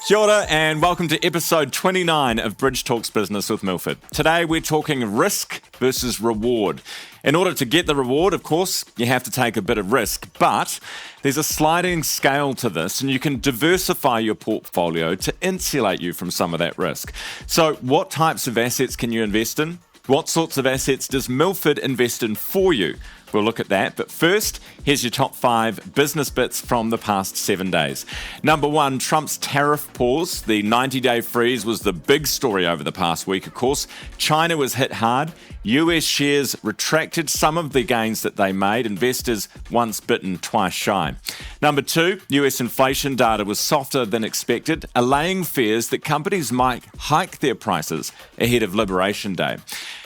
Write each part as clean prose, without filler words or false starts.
Kia ora and welcome to episode 29 of Bridge Talks Business with Milford. Today we're talking risk versus reward. In order to get the reward, of course, you have to take a bit of risk, but there's a sliding scale to this and you can diversify your portfolio to insulate you from some of that risk. So what types of assets can you invest in? What sorts of assets does Milford invest in for you? We'll look at that, but first, here's your top 5 business bits from the past 7 days. Number 1, Trump's tariff pause. The 90-day freeze was the big story over the past week, of course. China was hit hard. US shares retracted some of the gains that they made. Investors once bitten, twice shy. Number 2, US inflation data was softer than expected, allaying fears that companies might hike their prices ahead of Liberation Day.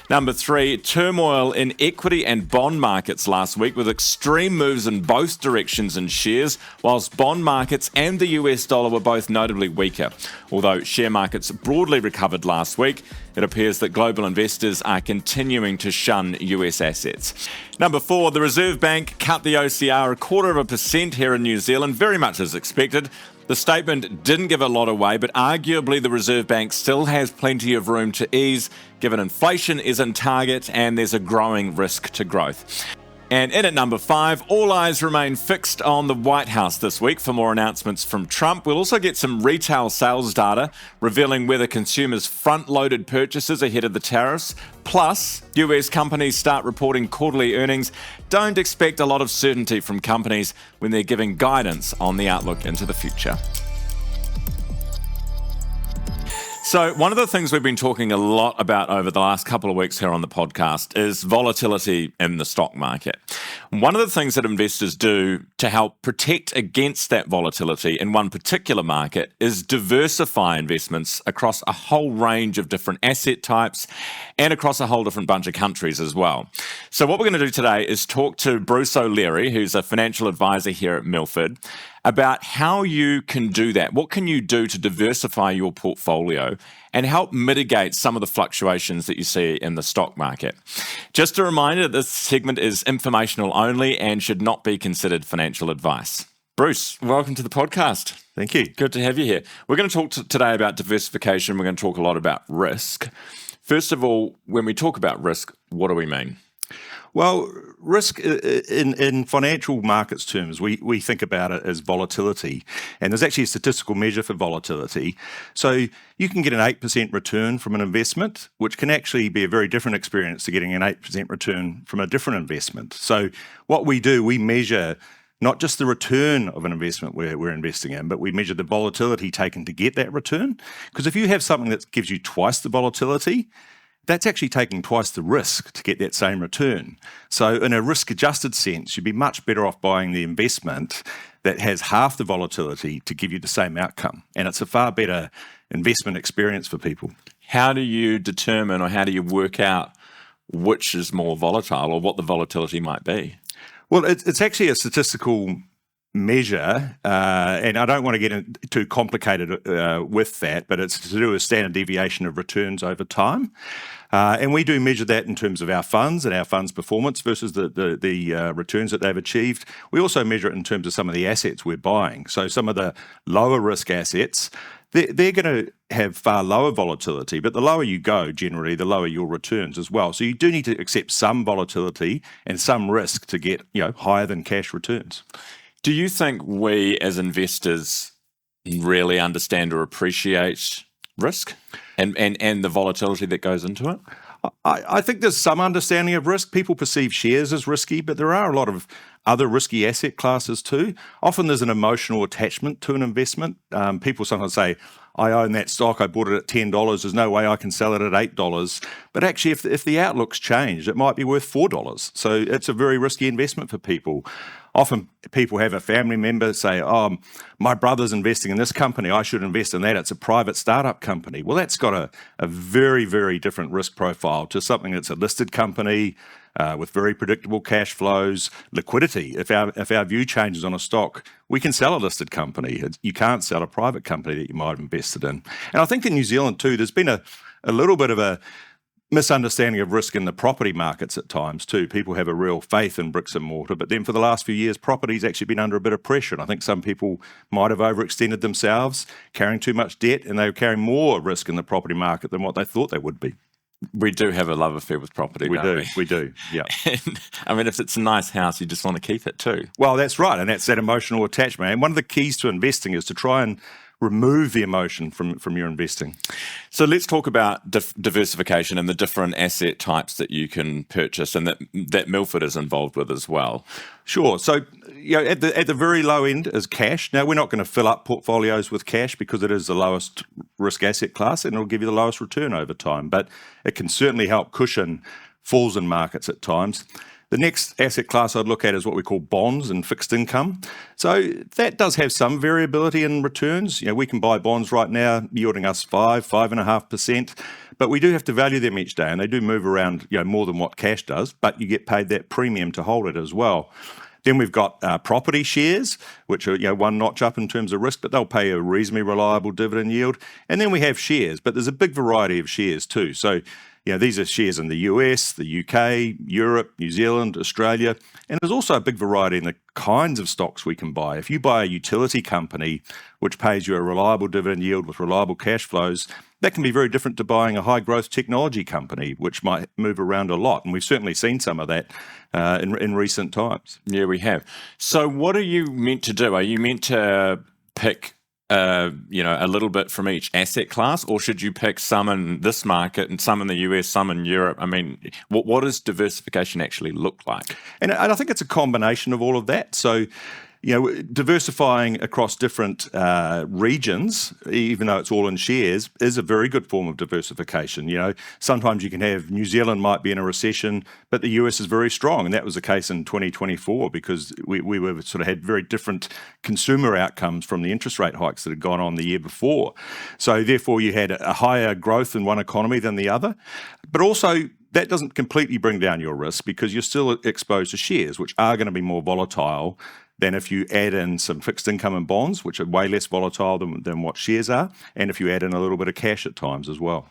Number 3, turmoil in equity and bond markets last week with extreme moves in both directions in shares, whilst bond markets and the US dollar were both notably weaker. Although share markets broadly recovered last week, it appears that global investors are continuing to shun US assets. Number 4, the Reserve Bank cut the OCR 0.25% here in New Zealand, very much as expected. The statement didn't give a lot away, but arguably the Reserve Bank still has plenty of room to ease, given inflation is in target and there's a growing risk to growth. And in at number 5, all eyes remain fixed on the White House this week for more announcements from Trump. We'll also get some retail sales data revealing whether consumers front-loaded purchases ahead of the tariffs. Plus, US companies start reporting quarterly earnings. Don't expect a lot of certainty from companies when they're giving guidance on the outlook into the future. So one of the things we've been talking a lot about over the last couple of weeks here on the podcast is volatility in the stock market. One of the things that investors do to help protect against that volatility in one particular market is diversify investments across a whole range of different asset types and across a whole different bunch of countries as well. So what we're going to do today is talk to Bruce O'Leary, who's a financial advisor here at Milford, about how you can do that. What can you do to diversify your portfolio and help mitigate some of the fluctuations that you see in the stock market? Just a reminder, this segment is informational only and should not be considered financial advice. Bruce, welcome to the podcast. Thank you. Good to have you here. We're going to talk today about diversification. We're going to talk a lot about risk. First of all, when we talk about risk, what do we mean? Well, risk in financial markets terms, we think about it as volatility, and there's actually a statistical measure for volatility. So you can get an 8% return from an investment, which can actually be a very different experience to getting an 8% return from a different investment. So what we do, we measure not just the return of an investment we're investing in, but we measure the volatility taken to get that return. Because if you have something that gives you twice the volatility, that's actually taking twice the risk to get that same return. So in a risk-adjusted sense, you'd be much better off buying the investment that has half the volatility to give you the same outcome. And it's a far better investment experience for people. How do you determine or how do you work out which is more volatile or what the volatility might be? Well, it's actually a statistical measure, and I don't want to get too complicated with that, but it's to do with standard deviation of returns over time. And we do measure that in terms of our funds and our funds' performance versus the returns that they've achieved. We also measure it in terms of some of the assets we're buying. So some of the lower risk assets, they're going to have far lower volatility, but the lower you go, generally, the lower your returns as well. So you do need to accept some volatility and some risk to get higher than cash returns. Do you think we as investors really understand or appreciate risk and the volatility that goes into it? I think there's some understanding of risk. People perceive shares as risky, but there are a lot of other risky asset classes too. Often there's an emotional attachment to an investment. People sometimes say, I own that stock, I bought it at $10, there's no way I can sell it at $8. But actually, if the outlook's changed, it might be worth $4. So it's a very risky investment for people. Often people have a family member say, oh, my brother's investing in this company, I should invest in that. It's a private startup company. Well, that's got a very, very different risk profile to something that's a listed company with very predictable cash flows, liquidity. If our view changes on a stock, we can sell a listed company. You can't sell a private company that you might have invested in. And I think in New Zealand too, there's been a little bit of a misunderstanding of risk in the property markets at times too. People have a real faith in bricks and mortar, but then for the last few years, property's actually been under a bit of pressure. And I think some people might have overextended themselves, carrying too much debt, and they were carrying more risk in the property market than what they thought they would be. We do have a love affair with property, don't we? We do, yeah. And, I mean, if it's a nice house, you just want to keep it too. Well, that's right, and that's that emotional attachment. And one of the keys to investing is to try and remove the emotion from your investing. So let's talk about diversification and the different asset types that you can purchase and that Milford is involved with as well. Sure. So, at the very low end is cash. Now, we're not going to fill up portfolios with cash because it is the lowest risk asset class and it'll give you the lowest return over time. But it can certainly help cushion falls in markets at times. The next asset class I'd look at is what we call bonds and fixed income. So that does have some variability in returns. We can buy bonds right now yielding us 5.5%, but we do have to value them each day, and they do move around, more than what cash does, but you get paid that premium to hold it as well. Then we've got property shares, which are one notch up in terms of risk, but they'll pay a reasonably reliable dividend yield. And then we have shares, but there's a big variety of shares too. So these are shares in the US, the UK, Europe, New Zealand, Australia, and there's also a big variety in the kinds of stocks we can buy. If you buy a utility company which pays you a reliable dividend yield with reliable cash flows, that can be very different to buying a high-growth technology company, which might move around a lot. And we've certainly seen some of that in recent times. Yeah, we have. So what are you meant to do? Are you meant to pick a little bit from each asset class, or should you pick some in this market and some in the US, some in Europe? I mean, what does diversification actually look like? And I think it's a combination of all of that. So, diversifying across different regions, even though it's all in shares, is a very good form of diversification. Sometimes you can have New Zealand might be in a recession, but the US is very strong. And that was the case in 2024 because we were sort of had very different consumer outcomes from the interest rate hikes that had gone on the year before. So therefore you had a higher growth in one economy than the other. But also that doesn't completely bring down your risk because you're still exposed to shares, which are going to be more volatile than if you add in some fixed income and bonds, which are way less volatile than what shares are, and if you add in a little bit of cash at times as well.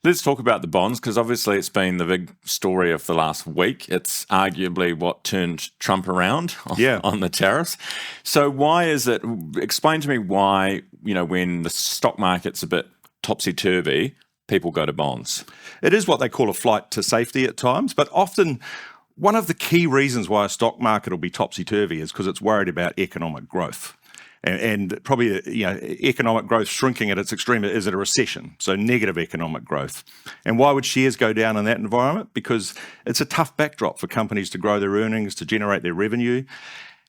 Let's talk about the bonds, because obviously it's been the big story of the last week. It's arguably what turned Trump around on the tariffs. So why is it, explain to me why, when the stock market's a bit topsy-turvy, people go to bonds? It is what they call a flight to safety at times, but often one of the key reasons why a stock market will be topsy-turvy is because it's worried about economic growth. And probably, economic growth shrinking at its extreme is at a recession, so negative economic growth. And why would shares go down in that environment? Because it's a tough backdrop for companies to grow their earnings, to generate their revenue.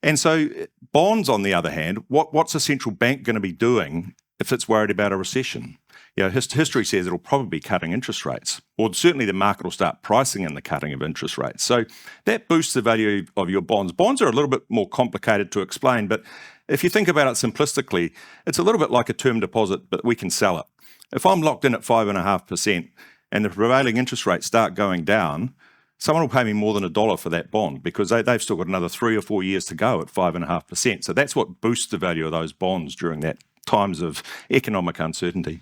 And so bonds, on the other hand, what's a central bank going to be doing if it's worried about a recession? History says it'll probably be cutting interest rates, or certainly the market will start pricing in the cutting of interest rates. So that boosts the value of your bonds. Bonds are a little bit more complicated to explain, but if you think about it simplistically, it's a little bit like a term deposit, but we can sell it. If I'm locked in at 5.5% and the prevailing interest rates start going down, someone will pay me more than $1 for that bond because they've still got another 3 or 4 years to go at 5.5%. So that's what boosts the value of those bonds during that times of economic uncertainty.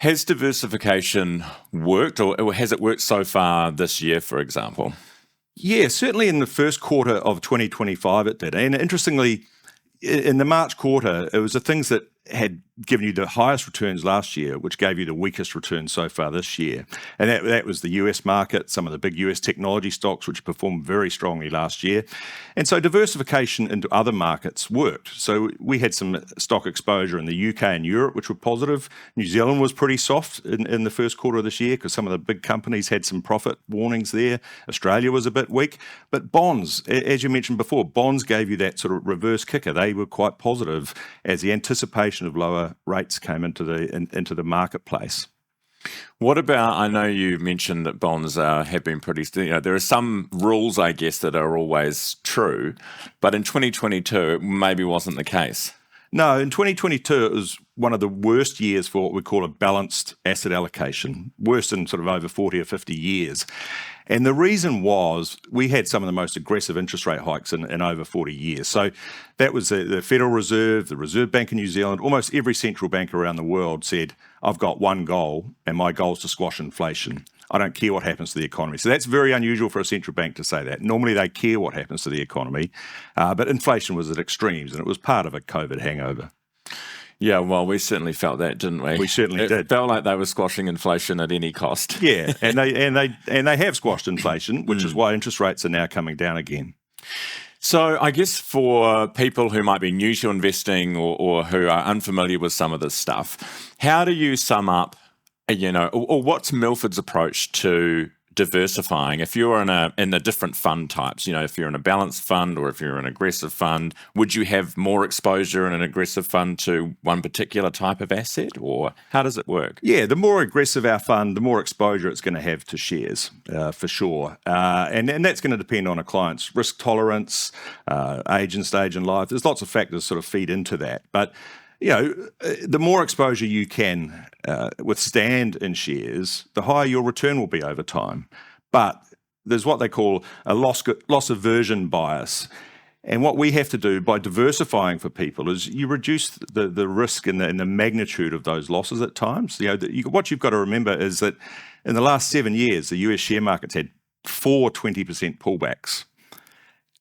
Has diversification worked, or has it worked so far this year, for example? Yeah, certainly in the first quarter of 2025 it did. And interestingly, in the March quarter, it was the things that had given you the highest returns last year, which gave you the weakest returns so far this year. And that was the US market, some of the big US technology stocks, which performed very strongly last year. And so diversification into other markets worked. So we had some stock exposure in the UK and Europe, which were positive. New Zealand was pretty soft in the first quarter of this year because some of the big companies had some profit warnings there. Australia was a bit weak. But bonds, as you mentioned before, bonds gave you that sort of reverse kicker. They were quite positive as the anticipation of lower rates came into the marketplace. What about, I know you mentioned that bonds have been pretty, there are some rules, I guess, that are always true, but in 2022, it maybe wasn't the case. No, in 2022, it was one of the worst years for what we call a balanced asset allocation, worse in sort of over 40 or 50 years. And the reason was we had some of the most aggressive interest rate hikes in over 40 years. So that was the Federal Reserve, the Reserve Bank of New Zealand, almost every central bank around the world said, I've got one goal, and my goal is to squash inflation. I don't care what happens to the economy. So that's very unusual for a central bank to say that. Normally they care what happens to the economy, but inflation was at extremes and it was part of a COVID hangover. Yeah, well, we certainly felt that, didn't we? We certainly did. It felt like they were squashing inflation at any cost. Yeah, and they have squashed inflation, which is why interest rates are now coming down again. So I guess for people who might be new to investing or who are unfamiliar with some of this stuff, how do you sum up, or what's Milford's approach to diversifying? If you're in the different fund types, if you're in a balanced fund or if you're an aggressive fund, would you have more exposure in an aggressive fund to one particular type of asset, or how does it work? Yeah, the more aggressive our fund, the more exposure it's going to have to shares, for sure. And that's going to depend on a client's risk tolerance, age and stage in life. There's lots of factors sort of feed into that. But the more exposure you can withstand in shares, the higher your return will be over time. But there's what they call a loss aversion bias. And what we have to do by diversifying for people is you reduce the risk and the magnitude of those losses at times. What you've got to remember is that in the last 7 years, the US share market's had 4 20% pullbacks.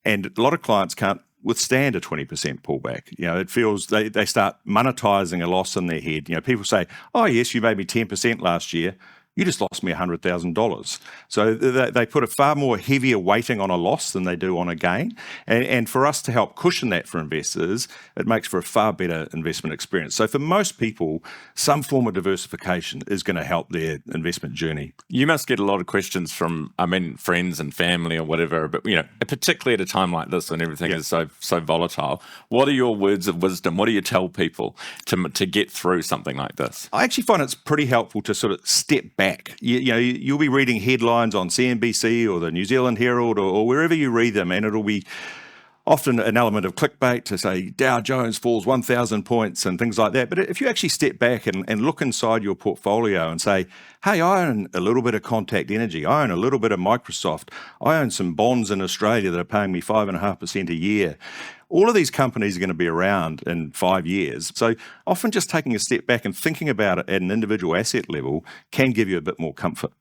And a lot of clients can't withstand a 20% pullback. It feels they start monetizing a loss in their head. People say, oh yes, you made me 10% last year. You just lost me $100,000. So they put a far more heavier weighting on a loss than they do on a gain. And for us to help cushion that for investors, it makes for a far better investment experience. So for most people, some form of diversification is going to help their investment journey. You must get a lot of questions from, friends and family or whatever, but, particularly at a time like this when everything is so volatile. What are your words of wisdom? What do you tell people to get through something like this? I actually find it's pretty helpful to sort of step back. You'll be reading headlines on CNBC or the New Zealand Herald or wherever you read them, and it'll be often an element of clickbait to say Dow Jones falls 1,000 points and things like that. But if you actually step back and look inside your portfolio and say, hey, I own a little bit of Contact Energy, I own a little bit of Microsoft, I own some bonds in Australia that are paying me 5.5% a year. All of these companies are going to be around in 5 years. So often just taking a step back and thinking about it at an individual asset level can give you a bit more comfort.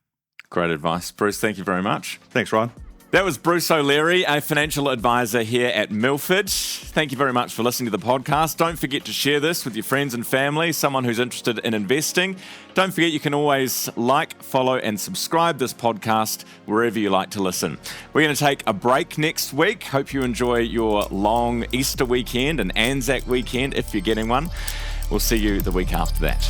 Great advice. Bruce, thank you very much. Thanks, Ryan. That was Bruce O'Leary, a financial advisor here at Milford. Thank you very much for listening to the podcast. Don't forget to share this with your friends and family, someone who's interested in investing. Don't forget you can always like, follow and subscribe this podcast wherever you like to listen. We're going to take a break next week. Hope you enjoy your long Easter weekend and Anzac weekend if you're getting one. We'll see you the week after that.